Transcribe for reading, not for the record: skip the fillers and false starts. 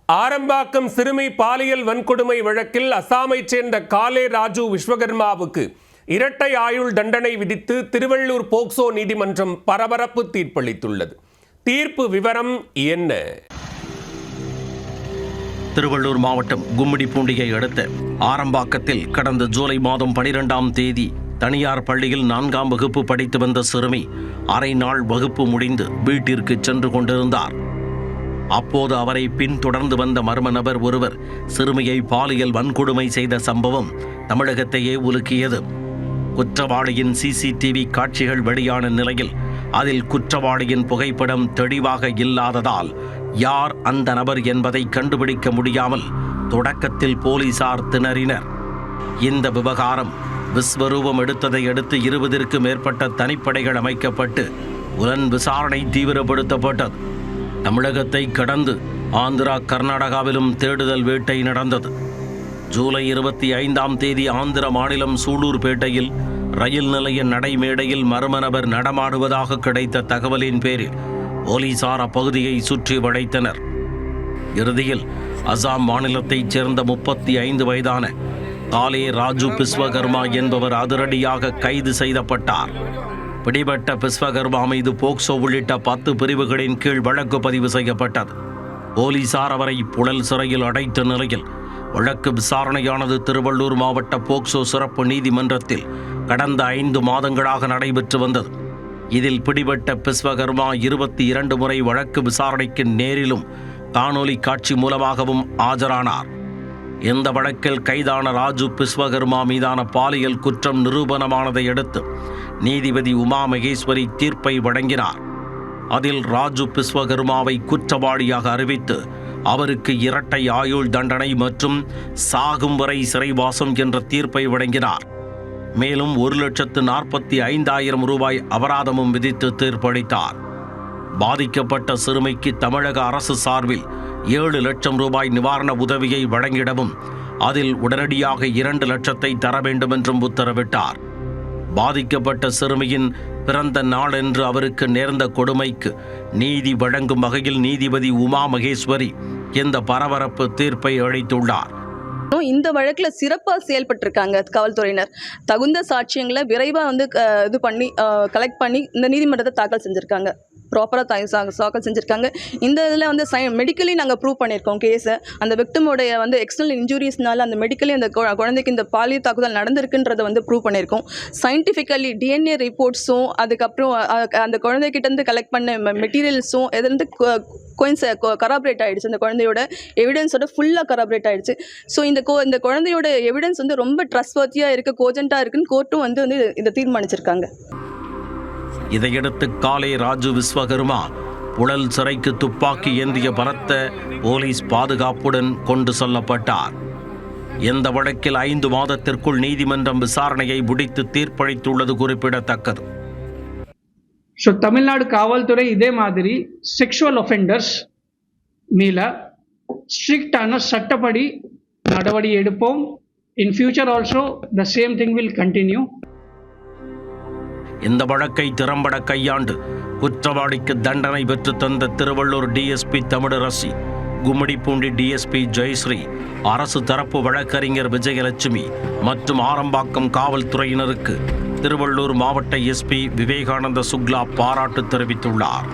ஆரம்பாக்கம் சிறுமி பாலியல் வன்கொடுமை வழக்கில் அசாமைச் சேர்ந்த காலே ராஜு விஸ்வகர்மாவுக்கு இரட்டை ஆயுள் தண்டனை விதித்து திருவள்ளூர் போக்சோ நீதிமன்றம் பரபரப்பு தீர்ப்பளித்துள்ளது. தீர்ப்பு விவரம் என்ன? திருவள்ளூர் மாவட்டம் கும்மிடிப்பூண்டியை அடுத்த ஆரம்பாக்கத்தில் கடந்த ஜூலை மாதம் 12ஆம் தேதி தனியார் பள்ளியில் 4ஆம் வகுப்பு படித்து வந்த சிறுமி அரை நாள் வகுப்பு முடிந்து வீட்டிற்கு சென்று கொண்டிருந்தார். அப்போது அவரை பின்தொடர்ந்து வந்த மர்ம நபர் ஒருவர் சிறுமியை பாலியல் வன்கொடுமை செய்த சம்பவம் தமிழகத்தையே உலுக்கியது. குற்றவாளியின் சிசிடிவி காட்சிகள் வெளியான நிலையில் அதில் குற்றவாளியின் புகைப்படம் தெளிவாக இல்லாததால் யார் அந்த நபர் என்பதை கண்டுபிடிக்க முடியாமல் தொடக்கத்தில் போலீசார் திணறினர். இந்த விவகாரம் விஸ்வரூபம் எடுத்ததை அடுத்து 20க்கும் மேற்பட்ட தனிப்படைகள் அமைக்கப்பட்டு புலன் விசாரணை தீவிரப்படுத்தப்பட்டது. தமிழகத்தை கடந்து ஆந்திரா, கர்நாடகாவிலும் தேடுதல் வேட்டை நடந்தது. ஜூலை 25ஆம் தேதி ஆந்திர மாநிலம் சூலூர்பேட்டையில் ரயில் நிலைய நடைமேடையில் மர்ம நபர் நடமாடுவதாக கிடைத்த தகவலின் பேரில் போலீசார் அப்பகுதியை சுற்றி வளைத்தனர். இறுதியில் அசாம் மாநிலத்தைச் சேர்ந்த 35 வயதான காலே ராஜு விஸ்வகர்மா என்பவர் அதிரடியாக கைது செய்யப்பட்டார். பிடிபட்ட விஸ்வகர்மா மீது போக்சோ உள்ளிட்ட 10 பிரிவுகளின் கீழ் வழக்கு பதிவு செய்யப்பட்டது. போலீசார் அவரை புழல் சிறையில் அடைத்த நிலையில் வழக்கு விசாரணையானது திருவள்ளூர் மாவட்ட போக்சோ சிறப்பு நீதிமன்றத்தில் கடந்த 5 மாதங்களாக நடைபெற்று வந்தது. இதில் பிடிபட்ட விஸ்வகர்மா 22 முறை வழக்கு விசாரணைக்கு நேரிலும் காணொலி காட்சி மூலமாகவும் ஆஜரானார். இந்த வழக்கில் கைதான ராஜு விஸ்வகர்மா மீதான பாலியல் குற்றம் நிரூபணமானதை அடுத்து நீதிபதி உமா மகேஸ்வரி தீர்ப்பை வழங்கினார். அதில் ராஜு விஸ்வகர்மாவை குற்றவாளியாக அறிவித்து அவருக்கு இரட்டை ஆயுள் தண்டனை மற்றும் சாகும் வரை சிறைவாசம் என்ற தீர்ப்பை வழங்கினார். மேலும் 1,45,000 ரூபாய் அபராதமும் விதித்து தீர்ப்பளித்தார். பாதிக்கப்பட்ட சிறுமிக்கு தமிழக அரசு சார்பில் 7 லட்சம் ரூபாய் நிவாரண உதவியை வழங்கிடவும் அதில் உடனடியாக 2 லட்சத்தை தர வேண்டும் என்றும் உத்தரவிட்டார். பாதிக்கப்பட்ட சிறுமியின் பிறந்த நாளன்று அவருக்கு நேர்ந்த கொடுமைக்கு நீதி வழங்கும் வகையில் நீதிபதி உமா மகேஸ்வரி இந்த பரபரப்பு தீர்ப்பை அளித்துள்ளார். இந்த வழக்கில் சிறப்பாக செயல்பட்டிருக்காங்க காவல்துறையினர். தகுந்த சாட்சியங்களை விரைவாக இது பண்ணி கலெக்ட் பண்ணி இந்த நீதிமன்றத்தை தாக்கல் செஞ்சுருக்காங்க. ப்ராப்பராக தாக்கல் செஞ்சுருக்காங்க. இந்த இதில் மெடிக்கலி நாங்கள் ப்ரூவ் பண்ணியிருக்கோம் கேஸை. அந்த விக்டிமோடைய எக்ஸ்டர்னல் இன்ஜுரிஸ்னால அந்த மெடிக்கலி அந்த குழந்தைக்கு இந்த பாலியல் தாக்குதல் நடந்திருக்குன்றதை ப்ரூவ் பண்ணியிருக்கோம். சயின்டிஃபிக்கலி டிஎன்ஏ ரிப்போர்ட்ஸும் அதுக்கப்புறம் அந்த குழந்தைகிட்டேருந்து கலெக்ட் பண்ண மெட்டீரியல்ஸும் எதுலேருந்து கராபரேட் ஆகிடுச்சு. அந்த குழந்தையோட எவிடன்ஸோட ஃபுல்லாக கராபரேட் ஆகிடுச்சு. ஸோ இந்த குழந்தையோட எவிடன்ஸ் ரொம்ப ட்ரஸ்ட்வர்த்தியாக இருக்குது, கோஜென்ட்டாக இருக்குன்னு கோர்ட்டும் இதை தீர்மானிச்சிருக்காங்க. இதையடுத்து காலே ராஜு விஸ்வகர்மா புழல் சிறைக்கு துப்பாக்கி ஏந்திய பலத்த போலீஸ் பாதுகாப்புடன் கொண்டு செல்லப்பட்டார். இந்த வழக்கில் 5 மாதத்திற்குள் நீதிமன்றம் விசாரணையை முடித்து தீர்ப்பளித்துள்ளது குறிப்பிடத்தக்கது. ஸோ தமிழ்நாடு காவல்துறை இதே மாதிரி செக்ஷுவல் ஒஃபெண்டர்ஸ் மேல ஸ்ட்ரிக்டான சட்டப்படி நடவடிக்கை எடுப்போம். In future also the same thing will continue. இந்த வழக்கை திறம்பட கையாண்டு குற்றவாளிக்கு தண்டனை பெற்று தந்த திருவள்ளூர் டிஎஸ்பி தமிழரசி, கும்மிடிப்பூண்டி டிஎஸ்பி ஜெயஸ்ரீ, அரசு தரப்பு வழக்கறிஞர் விஜயலட்சுமி மற்றும் ஆரம்பாக்கம் காவல்துறையினருக்கு திருவள்ளூர் மாவட்ட எஸ்பி விவேகானந்த சுக்லா பாராட்டு தெரிவித்துள்ளார்.